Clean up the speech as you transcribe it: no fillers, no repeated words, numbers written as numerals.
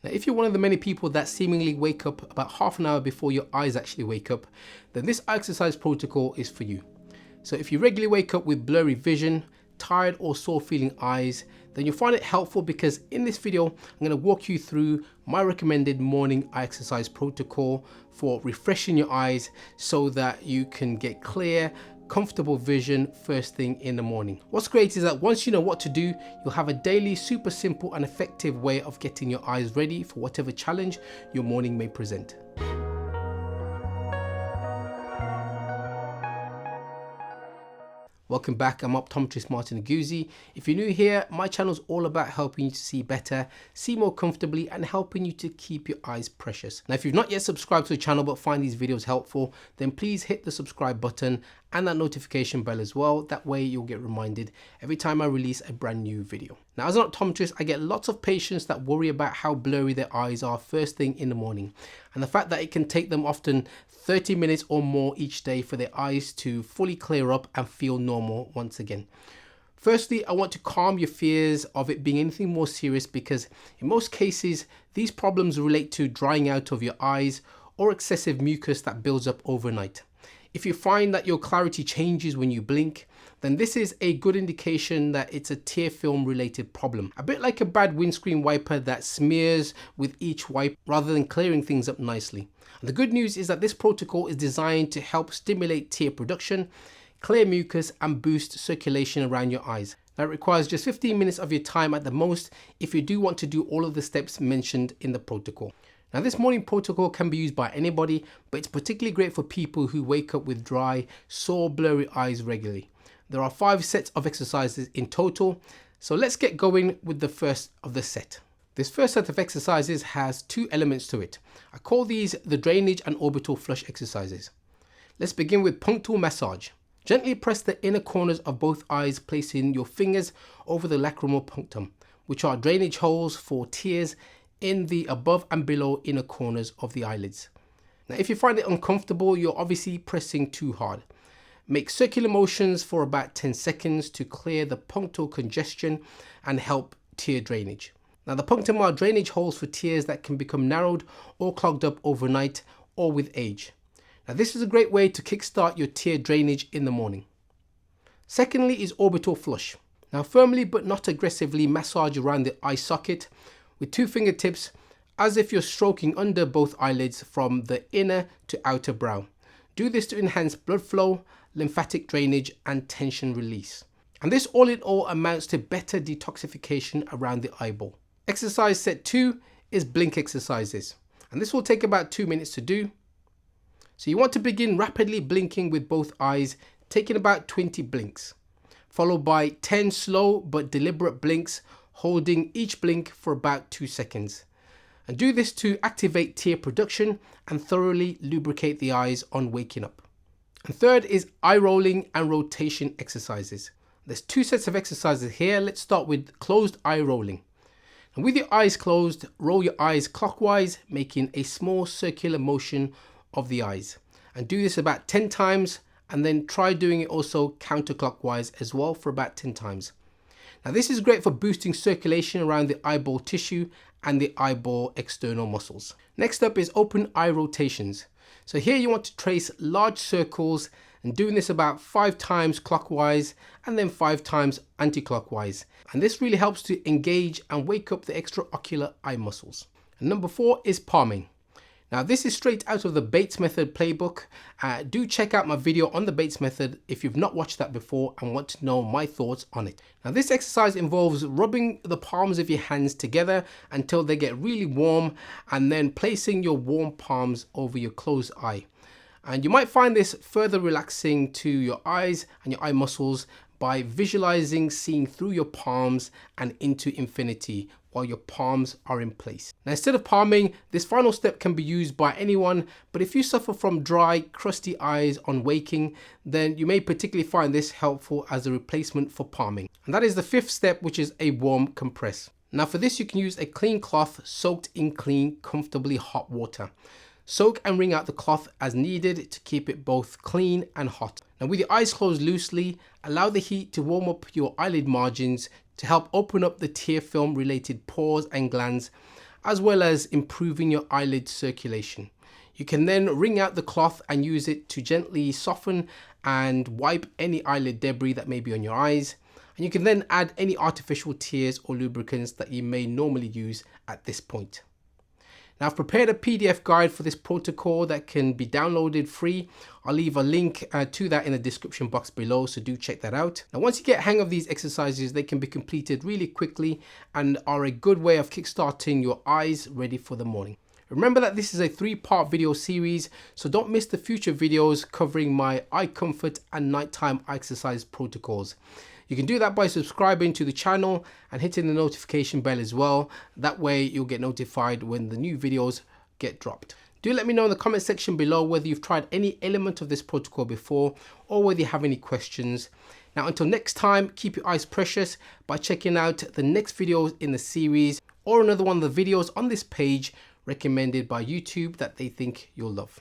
Now, if you're one of the many people that seemingly wake up about half an hour before your eyes actually wake up, then this eye exercise protocol is for you. So if you regularly wake up with blurry vision, tired or sore feeling eyes, then you'll find it helpful because in this video, I'm going to walk you through my recommended morning eye exercise protocol for refreshing your eyes so that you can get clear, comfortable vision first thing in the morning. What's great is that once you know what to do, you'll have a daily, super simple and effective way of getting your eyes ready for whatever challenge your morning may present. Welcome back, I'm Optometrist Martin Oguzie. If you're new here, my channel is all about helping you to see better, see more comfortably, and helping you to keep your eyes precious. Now, if you've not yet subscribed to the channel but find these videos helpful, then please hit the subscribe button and that notification bell as well. That way you'll get reminded every time I release a brand new video. Now, as an optometrist, I get lots of patients that worry about how blurry their eyes are first thing in the morning, and the fact that it can take them often 30 minutes or more each day for their eyes to fully clear up and feel normal once again. Firstly, I want to calm your fears of it being anything more serious because in most cases, these problems relate to drying out of your eyes or excessive mucus that builds up overnight. If you find that your clarity changes when you blink, then this is a good indication that it's a tear film related problem. A bit like a bad windscreen wiper that smears with each wipe rather than clearing things up nicely. And the good news is that this protocol is designed to help stimulate tear production, clear mucus and boost circulation around your eyes. Now, it requires just 15 minutes of your time at the most if you do want to do all of the steps mentioned in the protocol. Now, this morning protocol can be used by anybody, but it's particularly great for people who wake up with dry, sore, blurry eyes regularly. There are 5 sets of exercises in total, so let's get going with the first of the set. This first set of exercises has 2 elements to it. I call these the drainage and orbital flush exercises. Let's begin with punctal massage. Gently press the inner corners of both eyes, placing your fingers over the lacrimal punctum, which are drainage holes for tears in the above and below inner corners of the eyelids. Now, if you find it uncomfortable, you're obviously pressing too hard. Make circular motions for about 10 seconds to clear the punctal congestion and help tear drainage. Now, the punctum are drainage holes for tears that can become narrowed or clogged up overnight or with age. Now, this is a great way to kickstart your tear drainage in the morning. Secondly is orbital flush. Now, firmly but not aggressively massage around the eye socket with 2 fingertips as if you're stroking under both eyelids from the inner to outer brow. Do this to enhance blood flow, lymphatic drainage and tension release. And this all in all amounts to better detoxification around the eyeball. Exercise set 2 is blink exercises, and this will take about 2 minutes to do. So you want to begin rapidly blinking with both eyes, taking about 20 blinks, followed by 10 slow but deliberate blinks, holding each blink for about 2 seconds. And do this to activate tear production and thoroughly lubricate the eyes on waking up. And third is eye rolling and rotation exercises. There's 2 sets of exercises here. Let's start with closed eye rolling. And with your eyes closed, roll your eyes clockwise, making a small circular motion of the eyes. And do this about 10 times, and then try doing it also counterclockwise as well for about 10 times. Now, this is great for boosting circulation around the eyeball tissue and the eyeball external muscles. Next up is open eye rotations. So here you want to trace large circles and doing this about 5 times clockwise and then 5 times anti-clockwise. And this really helps to engage and wake up the extraocular eye muscles. And number 4 is palming. Now, this is straight out of the Bates Method playbook. Do check out my video on the Bates Method if you've not watched that before and want to know my thoughts on it. Now, this exercise involves rubbing the palms of your hands together until they get really warm and then placing your warm palms over your closed eye. And you might find this further relaxing to your eyes and your eye muscles by visualizing seeing through your palms and into infinity while your palms are in place. Now, instead of palming, this final step can be used by anyone, but if you suffer from dry, crusty eyes on waking, then you may particularly find this helpful as a replacement for palming. And that is the 5th step, which is a warm compress. Now, for this, you can use a clean cloth soaked in clean, comfortably hot water. Soak and wring out the cloth as needed to keep it both clean and hot. Now, with your eyes closed loosely, allow the heat to warm up your eyelid margins to help open up the tear film related pores and glands as well as improving your eyelid circulation. You can then wring out the cloth and use it to gently soften and wipe any eyelid debris that may be on your eyes. And you can then add any artificial tears or lubricants that you may normally use at this point. Now, I've prepared a PDF guide for this protocol that can be downloaded free. I'll leave a link to that in the description box below, so do check that out. Now, once you get hang of these exercises, they can be completed really quickly and are a good way of kickstarting your eyes ready for the morning. Remember that this is a 3-part video series, so don't miss the future videos covering my eye comfort and nighttime exercise protocols. You can do that by subscribing to the channel and hitting the notification bell as well. That way you'll get notified when the new videos get dropped. Do let me know in the comment section below whether you've tried any element of this protocol before or whether you have any questions. Now, until next time, keep your eyes precious by checking out the next videos in the series or another one of the videos on this page recommended by YouTube that they think you'll love.